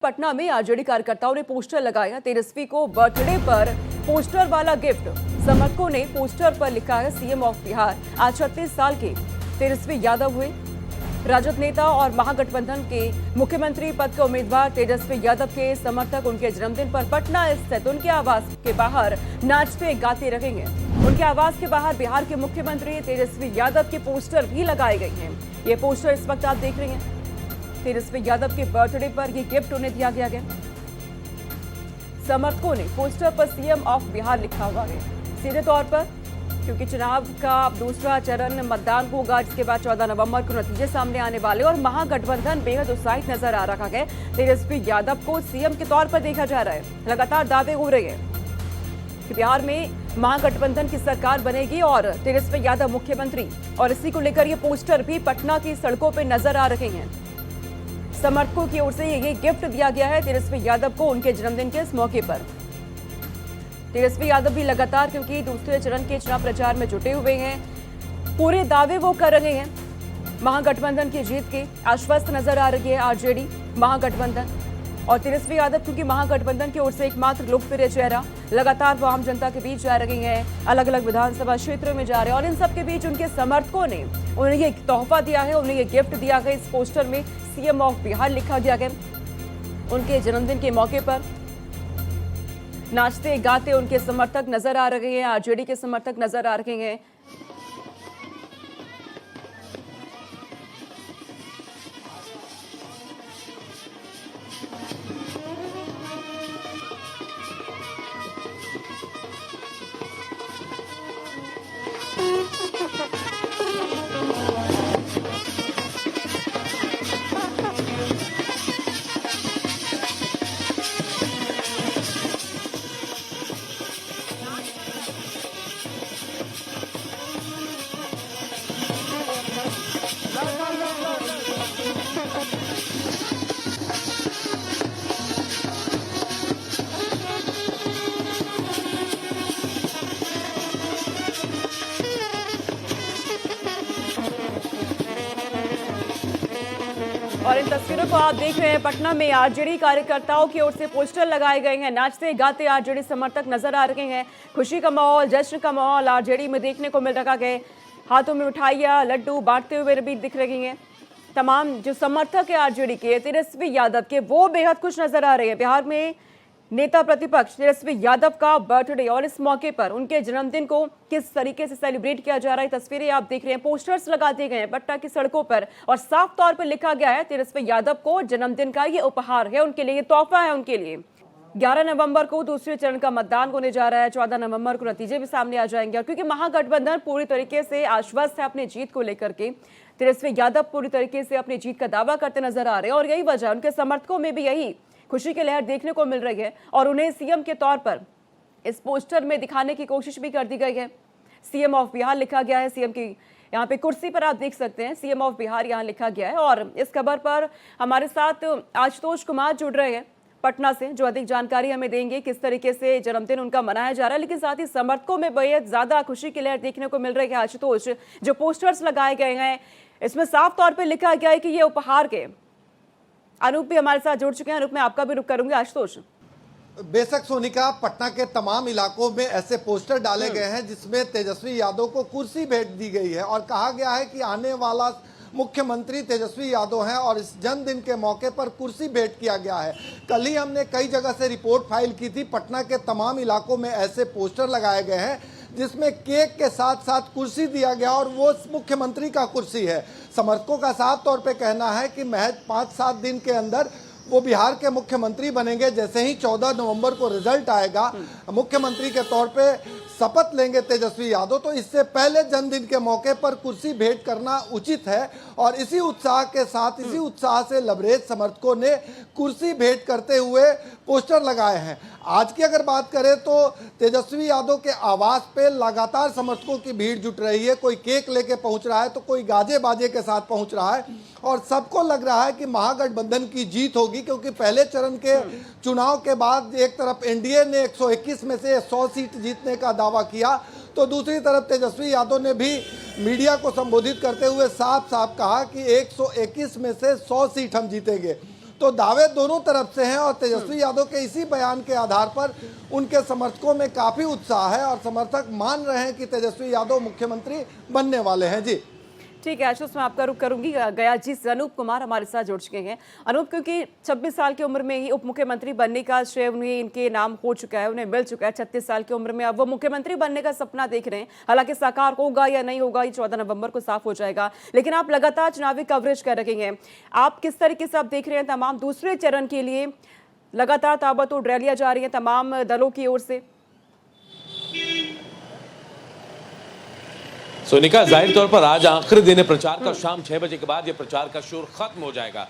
पटना में आरजेडी कार्यकर्ताओं ने पोस्टर लगाया। तेजस्वी को बर्थडे पर पोस्टर वाला गिफ्ट। समर्थकों ने पोस्टर पर लिखा है सीएम ऑफ बिहार। आज 36 साल के तेजस्वी यादव हुए राजद नेता और महागठबंधन के मुख्यमंत्री पद के उम्मीदवार। तेजस्वी यादव के समर्थक उनके जन्मदिन पर पटना स्थित उनके आवास के बाहर नाचते गाते रहेंगे। उनके आवास के बाहर बिहार के मुख्यमंत्री तेजस्वी यादव के पोस्टर भी लगाए गए हैं। ये पोस्टर इस वक्त आप देख रहे हैं। तेजस्वी यादव के बर्थडे पर ये गिफ्ट उन्हें दिया गया है। समर्थकों ने पोस्टर पर सीएम ऑफ बिहार लिखा हुआ है। सीधे तौर पर क्योंकि चुनाव का दूसरा चरण मतदान होगा, जिसके बाद 14 नवंबर को नतीजे सामने आने वाले और महागठबंधन बेहद उत्साहित नजर आ रहा है। तेजस्वी यादव को सीएम के तौर पर देखा जा रहा है। लगातार दावे हो रहे हैं कि बिहार में महागठबंधन की सरकार बनेगी और तेजस्वी यादव मुख्यमंत्री, और इसी को लेकर ये पोस्टर भी पटना की सड़कों पर नजर आ रहे हैं। समर्थकों की ओर से ये गिफ्ट दिया गया है तेजस्वी यादव को उनके जन्मदिन के इस मौके पर। तेजस्वी यादव भी लगातार क्योंकि दूसरे चरण के चुनाव प्रचार में जुटे हुए हैं, पूरे दावे वो कर रहे हैं। महागठबंधन की जीत के आश्वस्त नजर आ रही है आरजेडी महागठबंधन, और तेजस्वी यादव क्योंकि महागठबंधन की ओर से एकमात्र लोकप्रिय चेहरा, लगातार वो आम जनता के बीच जा रहे हैं, अलग अलग विधानसभा क्षेत्रों में जा रहे हैं, और इन सब के बीच उनके समर्थकों ने उन्हें ये तोहफा दिया है, उन्हें ये गिफ्ट दिया है। इस पोस्टर में सीएम ऑफ बिहार लिखा गया है। उनके जन्मदिन के मौके पर नाचते गाते उनके समर्थक नजर आ रहे हैं, आरजेडी के समर्थक नजर आ रहे हैं। और इन तस्वीरों को आप देख रहे हैं। पटना में आरजेडी कार्यकर्ताओं की ओर से पोस्टर लगाए गए हैं। नाचते गाते आरजेडी समर्थक नजर आ रहे हैं। खुशी का माहौल, जश्न का माहौल आरजेडी में देखने को मिल रहा है। हाथों में मिठाइयां, लड्डू बांटते हुए भी दिख रही हैं। तमाम जो समर्थक है आरजेडी के तेजस्वी यादव के, वो बेहद खुश नजर आ रहे हैं। बिहार में नेता प्रतिपक्ष तेजस्वी यादव का बर्थडे और इस मौके पर उनके जन्मदिन को किस तरीके से सेलिब्रेट किया जा रहा है, तस्वीरें आप देख रहे हैं। पोस्टर्स लगा दिए गए हैं पटना की सड़कों पर और साफ तौर पर लिखा गया है तेजस्वी यादव को जन्मदिन का ये उपहार है उनके लिए, ये तोहफा है उनके लिए। 11 नवंबर को दूसरे चरण का मतदान होने जा रहा है। 14 नवंबर को नतीजे भी सामने आ जाएंगे, और क्योंकि महागठबंधन पूरी तरीके से आश्वस्त है अपनी जीत को लेकर के, तेजस्वी यादव पूरी तरीके से अपनी जीत का दावा करते नजर आ रहे हैं, और यही वजह उनके समर्थकों में भी यही खुशी की लहर देखने को मिल रही है। और उन्हें सीएम के तौर पर इस पोस्टर में दिखाने की कोशिश भी कर दी गई है। सीएम ऑफ बिहार लिखा गया है। सीएम की यहाँ पे कुर्सी पर आप देख सकते हैं सीएम ऑफ बिहार यहाँ लिखा गया है। और इस खबर पर हमारे साथ आशुतोष कुमार जुड़ रहे हैं पटना से, जो अधिक जानकारी हमें देंगे किस तरीके से जन्मदिन उनका मनाया जा रहा है, लेकिन साथ ही समर्थकों में बेहद ज्यादा खुशी की लहर देखने को मिल रही है। आशुतोष, जो पोस्टर्स लगाए गए हैं इसमें साफ तौर पर लिखा गया है कि ये उपहार के। अनूप भी हमारे साथ जुड़ चुके हैं। अनूप, मैं आपका भी रुख करूंगी। आशुतोष, बेशक सोनिका, पटना के तमाम इलाकों में ऐसे पोस्टर डाले गए हैं जिसमें तेजस्वी यादव को कुर्सी भेंट दी गई है और कहा गया है कि आने वाला मुख्यमंत्री तेजस्वी यादव हैं और इस जन्मदिन के मौके पर कुर्सी भेंट किया गया है। कल ही हमने कई जगह से रिपोर्ट फाइल की थी। पटना के तमाम इलाकों में ऐसे पोस्टर लगाए गए हैं जिसमें केक के साथ साथ कुर्सी दिया गया और वो मुख्यमंत्री का कुर्सी है। समर्थकों का साफ तौर पे कहना है कि महज 5-7 दिन के अंदर वो बिहार के मुख्यमंत्री बनेंगे। जैसे ही 14 नवंबर को रिजल्ट आएगा, मुख्यमंत्री के तौर पे शपथ लेंगे तेजस्वी यादव, तो इससे पहले जन्मदिन के मौके पर कुर्सी भेंट करना उचित है। और इसी उत्साह के साथ, इसी उत्साह से लबरेज समर्थकों ने कुर्सी भेंट करते हुए पोस्टर लगाए हैं। आज की अगर बात करें तो तेजस्वी यादव के आवास पे लगातार समर्थकों की भीड़ जुट रही है। कोई केक लेके पहुंच रहा है तो कोई गाजे बाजे के साथ पहुंच रहा है, और सबको लग रहा है कि महागठबंधन की जीत होगी, क्योंकि पहले चरण के चुनाव के बाद एक तरफ एनडीए ने 121 में से 100 सीट जीतने का दावा किया, तो दूसरी तरफ तेजस्वी यादव ने भी मीडिया को संबोधित करते हुए साफ साफ कहा कि 121 में से 100 सीट हम जीतेंगे। तो दावे दोनों तरफ से हैं और तेजस्वी यादव के इसी बयान के आधार पर उनके समर्थकों में काफी उत्साह है और समर्थक मान रहे हैं कि तेजस्वी यादव मुख्यमंत्री बनने वाले हैं। जी ठीक है आशुष, मैं आपका रुख करूंगी। गया जी से अनूप कुमार हमारे साथ जुड़ चुके हैं। अनूप, क्योंकि 26 साल की उम्र में ही उप मुख्यमंत्री बनने का श्रेय उन्हें इनके नाम हो चुका है, उन्हें मिल चुका है। 36 साल की उम्र में अब वो मुख्यमंत्री बनने का सपना देख रहे हैं। हालांकि साकार होगा या नहीं होगा ये 14 नवंबर को साफ हो जाएगा, लेकिन आप लगातार चुनावी कवरेज कर रहे हैं। आप किस तरीके से आप देख रहे हैं तमाम दूसरे चरण के लिए लगातार ताबड़तोड़ रैलियां जा रही हैं तमाम दलों की ओर से? सोनिका, जाहिर तौर पर आज आखिरी दिन है प्रचार का। शाम 6 बजे के बाद ये प्रचार का शोर खत्म हो जाएगा।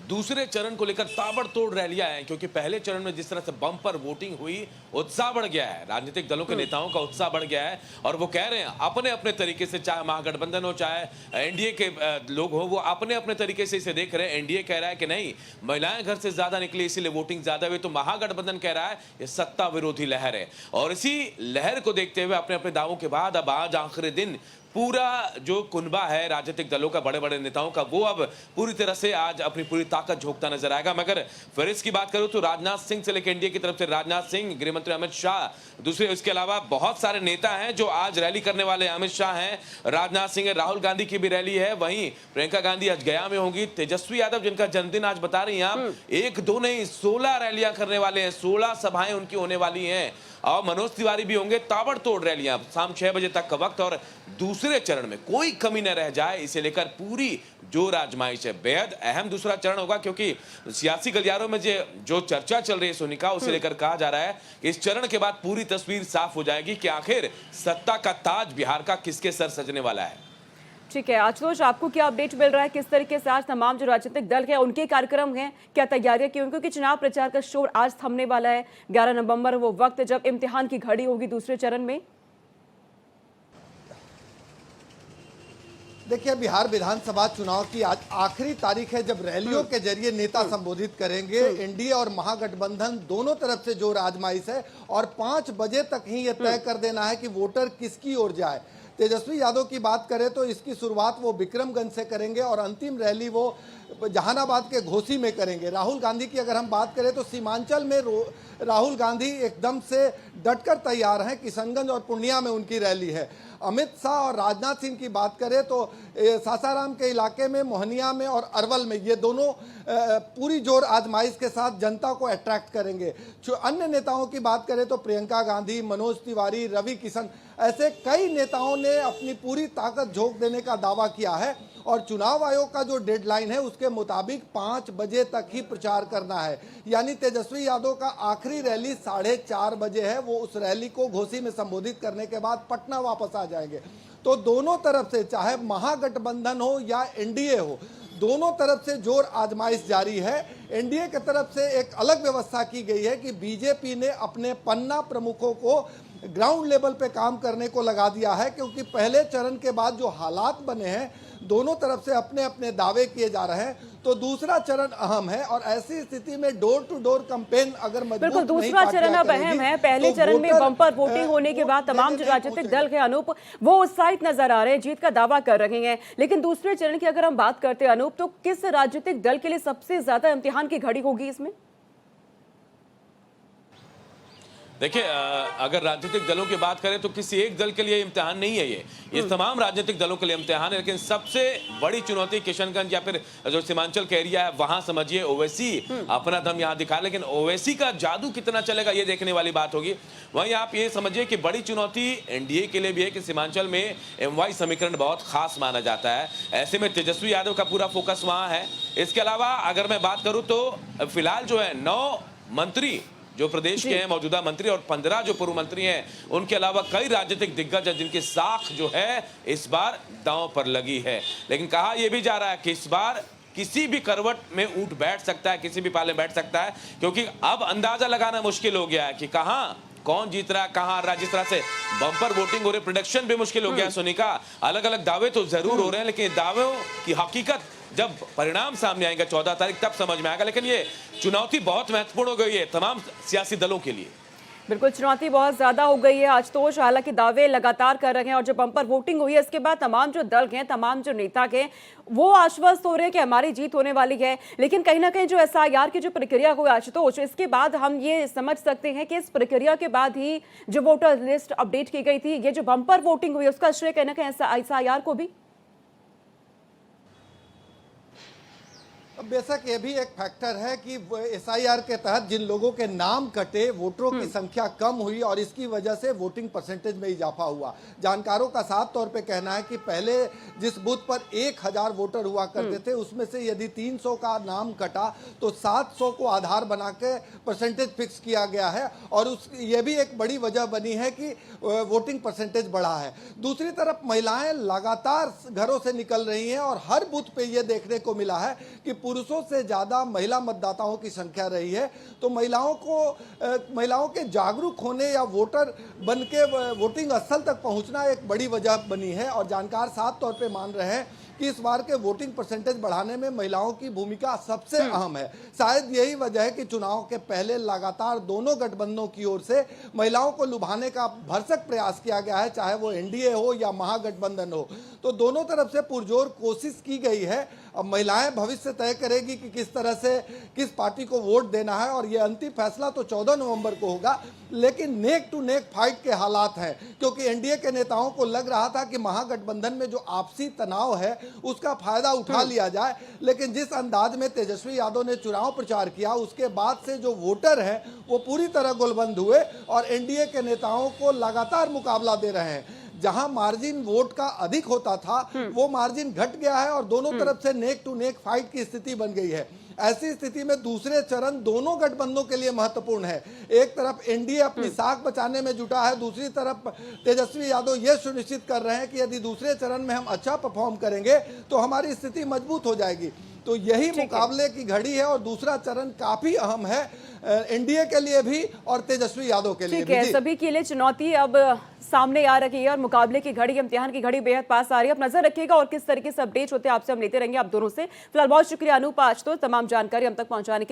दूसरे चरण को लेकर ताबड़तोड़ रैलियां हैं, क्योंकि पहले चरण में जिस तरह से बम पर वोटिंग हुई, उत्साह बढ़ गया है। राजनीतिक दलों के नेताओं का उत्साह बढ़ गया है और वो कह रहे हैं अपने अपने तरीके से, चाहे महागठबंधन हो चाहे एनडीए के लोग हो, वो अपने अपने तरीके से इसे देख रहे हैं। एनडीए कह रहा है कि नहीं, महिलाएं घर से ज्यादा निकली इसीलिए वोटिंग ज्यादा हुई, तो महागठबंधन कह रहा है ये सत्ता विरोधी लहर है। और इसी लहर को देखते हुए अपने अपने दावों के बाद अब आज आखिरी दिन पूरा जो कुनबा है राजनीतिक दलों का, बड़े बड़े नेताओं का, वो अब पूरी तरह से आज अपनी पूरी ताकत झोंकता नजर आएगा। मगर फहरिस्त की बात करूं तो राजनाथ सिंह से लेकर एनडीए की तरफ से राजनाथ सिंह, गृहमंत्री अमित शाह, दूसरे इसके अलावा बहुत सारे नेता हैं जो आज रैली करने वाले हैं। अमित शाह हैं, राजनाथ सिंह है, राहुल गांधी की भी रैली है, वहीं प्रियंका गांधी आज गया में होंगी। तेजस्वी यादव जिनका जन्मदिन आज बता रही हैं आप, 1-2 नहीं 16 रैलियां करने वाले हैं, 16 सभाएं उनकी होने वाली हैं। और मनोज तिवारी भी होंगे। ताबड़तोड़ रैलियां शाम 6 बजे तक का वक्त और दूसरे चरण में कोई कमी न रह जाए इसे लेकर पूरी जोर आजमाइश है। बेहद अहम दूसरा चरण होगा, क्योंकि सियासी गलियारों में जो चर्चा चल रही है सोनिका, उसे लेकर कहा जा रहा है कि इस चरण के बाद पूरी तस्वीर साफ हो जाएगी कि आखिर सत्ता का ताज बिहार का किसके सर सजने वाला है। ठीक है आशुतोष, आपको क्या अपडेट मिल रहा है? किस तरीके से आज तमाम जो राजनीतिक दल है उनके कार्यक्रम हैं, क्या तैयारियां की? क्योंकि चुनाव प्रचार का शोर आज थमने वाला है। 11 नवंबर वो वक्त जब इम्तिहान की घड़ी होगी दूसरे चरण में। देखिए, बिहार विधानसभा चुनाव की आज आखिरी तारीख है जब रैलियों के जरिए नेता संबोधित करेंगे। एनडीए और महागठबंधन दोनों तरफ से जोर आजमाइश है और 5 बजे तक ही ये तय कर देना है कि वोटर किसकी ओर जाए। तेजस्वी यादव की बात करें तो इसकी शुरुआत वो विक्रमगंज से करेंगे और अंतिम रैली वो जहानाबाद के घोसी में करेंगे। राहुल गांधी की अगर हम बात करें तो सीमांचल में राहुल गांधी एकदम से डटकर तैयार हैं। किशनगंज और पूर्णिया में उनकी रैली है। अमित शाह और राजनाथ सिंह की बात करें तो सासाराम के इलाके में, मोहनिया में और अरवल में ये दोनों पूरी जोर आजमाइश के साथ जनता को अट्रैक्ट करेंगे। जो अन्य नेताओं की बात करें तो प्रियंका गांधी, मनोज तिवारी, रवि किशन, ऐसे कई नेताओं ने अपनी पूरी ताकत झोंक देने का दावा किया है और चुनाव आयोग का जो डेडलाइन है उसके मुताबिक 5 बजे तक ही प्रचार करना है। यानी तेजस्वी यादव का आखिरी रैली 4:30 बजे है। वो उस रैली को घोसी में संबोधित करने के बाद पटना वापस आ जाएंगे। तो दोनों तरफ से, चाहे महागठबंधन हो या एनडीए हो, दोनों तरफ से जोर आजमाइश जारी है। एनडीए की तरफ से एक अलग व्यवस्था की गई है कि बीजेपी ने अपने पन्ना प्रमुखों को ग्राउंड लेवल पे काम करने को लगा दिया है, क्योंकि पहले चरण के बाद जो हालात बने हैं, दोनों तरफ से अपने अपने दावे किए जा रहे हैं। तो दूसरा चरण अहम है और ऐसी स्थिति में डोर टू डोर कैंपेन अगर बिल्कुल दूसरा चरण अब अहम है। पहले चरण में बम्पर वोटिंग होने के बाद तमाम जो राजनीतिक दल है अनूप, वो उत्साहित नजर आ रहे हैं, जीत का दावा कर रहे हैं। लेकिन दूसरे चरण की अगर हम बात करते हैं अनूप, तो किस राजनीतिक दल के लिए सबसे ज्यादा इम्तिहान की घड़ी होगी इसमें? देखिए, अगर राजनीतिक दलों की बात करें तो किसी एक दल के लिए इम्तिहान नहीं है ये तमाम राजनीतिक दलों के लिए इम्तिहान है। लेकिन सबसे बड़ी चुनौती किशनगंज या फिर जो सीमांचल का एरिया है वहां समझिए ओवैसी अपना दम यहां दिखा, लेकिन ओवैसी का जादू कितना चलेगा ये देखने वाली बात होगी। वहीं आप ये समझिए कि बड़ी चुनौती एनडीए के लिए भी है कि सीमांचल में एमवाई समीकरण बहुत खास माना जाता है। ऐसे में तेजस्वी यादव का पूरा फोकस वहां है। इसके अलावा अगर मैं बात करूं तो फिलहाल जो है 9 मंत्री जो प्रदेश के हैं मौजूदा मंत्री और 15 जो पूर्व मंत्री हैं, उनके अलावा कई राजनीतिक दिग्गज हैं जिनकी साख जो है इस बार दांव पर लगी है। लेकिन कहा यह भी जा रहा है कि इस बार किसी भी करवट में ऊंट बैठ सकता है, किसी भी पाले बैठ सकता है, क्योंकि अब अंदाजा लगाना मुश्किल हो गया है कि कहां कौन जीत रहा है, कहां हार रहा है। जिस तरह से बम्पर वोटिंग हो रही, प्रेडिक्शन भी मुश्किल हो गया है सोनिका। अलग अलग दावे तो जरूर हो रहे हैं, लेकिन दावों की हकीकत जब परिणाम सामने आएगा 14 तारीख तब समझ में आएगा। लेकिन ये चुनौती बहुत महत्वपूर्ण हो गई है तमाम सियासी दलों के लिए। बिल्कुल, चुनौती बहुत ज्यादा हो गई है आज तो। हालांकि दावे लगातार कर रहे हैं और जब बम्पर वोटिंग हुई है इसके बाद तमाम जो दल हैं, तमाम जो नेता हैं, वो आश्वस्त हो रहे हैं कि हमारी जीत होने वाली है। लेकिन कहीं ना कहीं जो एसआईआर की जो प्रक्रिया हुई आशुतोष, इसके बाद हम ये समझ सकते हैं कि इस प्रक्रिया के बाद ही जो वोटर लिस्ट अपडेट की गई थी, ये जो बम्पर वोटिंग हुई उसका श्रेय कहीं ना कहीं एसआईआर को भी। बेशक ये भी एक फैक्टर है कि एसआईआर के तहत जिन लोगों के नाम कटे, वोटरों की संख्या कम हुई और इसकी वजह से वोटिंग परसेंटेज में इजाफा हुआ। जानकारों का साफ तौर पे कहना है कि पहले जिस बूथ पर 1000 वोटर हुआ करते थे उसमें से यदि 300 का नाम कटा तो 700 को आधार बना के परसेंटेज फिक्स किया गया है और ये भी एक बड़ी वजह बनी है कि वोटिंग परसेंटेज बढ़ा है। दूसरी तरफ महिलाएं लगातार घरों से निकल रही हैं और हर बूथ पे ये देखने को मिला है कि पुरुषों से ज्यादा महिला मतदाताओं की संख्या रही है। तो महिलाओं के जागरूक होने या वोटर बन के वोटिंग स्थल तक पहुंचना एक बड़ी वजह बनी है और जानकार साफ तौर पे मान रहे हैं कि इस बार के वोटिंग परसेंटेज बढ़ाने में महिलाओं की भूमिका सबसे अहम है। शायद यही वजह है कि चुनाव के पहले लगातार दोनों गठबंधनों की ओर से महिलाओं को लुभाने का भरसक प्रयास किया गया है, चाहे वो एनडीए हो या महागठबंधन हो। तो दोनों तरफ से पुरजोर कोशिश की गई है। अब महिलाएं भविष्य तय करेगी कि किस तरह से किस पार्टी को वोट देना है और यह अंतिम फैसला तो 14 नवंबर को होगा। लेकिन नेक टू नेक फाइट के हालात हैं, क्योंकि एनडीए के नेताओं को लग रहा था कि महागठबंधन में जो आपसी तनाव है उसका फायदा उठा लिया जाए। लेकिन जिस अंदाज में तेजस्वी यादव ने चुनाव प्रचार किया उसके बाद से जो वोटर हैं वो पूरी तरह गोलबंद हुए और एनडीए के नेताओं को लगातार मुकाबला दे रहे हैं। जहां मार्जिन वोट का अधिक होता था वो मार्जिन घट गया है और दोनों तरफ से नेक टू नेक फाइट की स्थिति बन गई है। ऐसी स्थिति में दूसरे चरण दोनों गठबंधनों के लिए महत्वपूर्ण है। एक तरफ एनडीए अपनी साख बचाने में जुटा है, दूसरी तरफ तेजस्वी यादव ये सुनिश्चित कर रहे हैं कि यदि दूसरे चरण में हम अच्छा परफॉर्म करेंगे तो हमारी स्थिति मजबूत हो जाएगी। तो यही मुकाबले की घड़ी है और दूसरा चरण काफी अहम है एनडीए के लिए भी और तेजस्वी यादव के लिए भी। सभी के लिए चुनौती अब सामने आ रही है और मुकाबले की घड़ी, इम्तिहान की घड़ी बेहद पास आ रही है। अब नजर रखिएगा और किस तरीके से अपडेट होते हैं आपसे हम लेते रहेंगे आप दोनों से। फिलहाल बहुत शुक्रिया अनूप आज तो तमाम जानकारी हम तक पहुंचाने के लिए।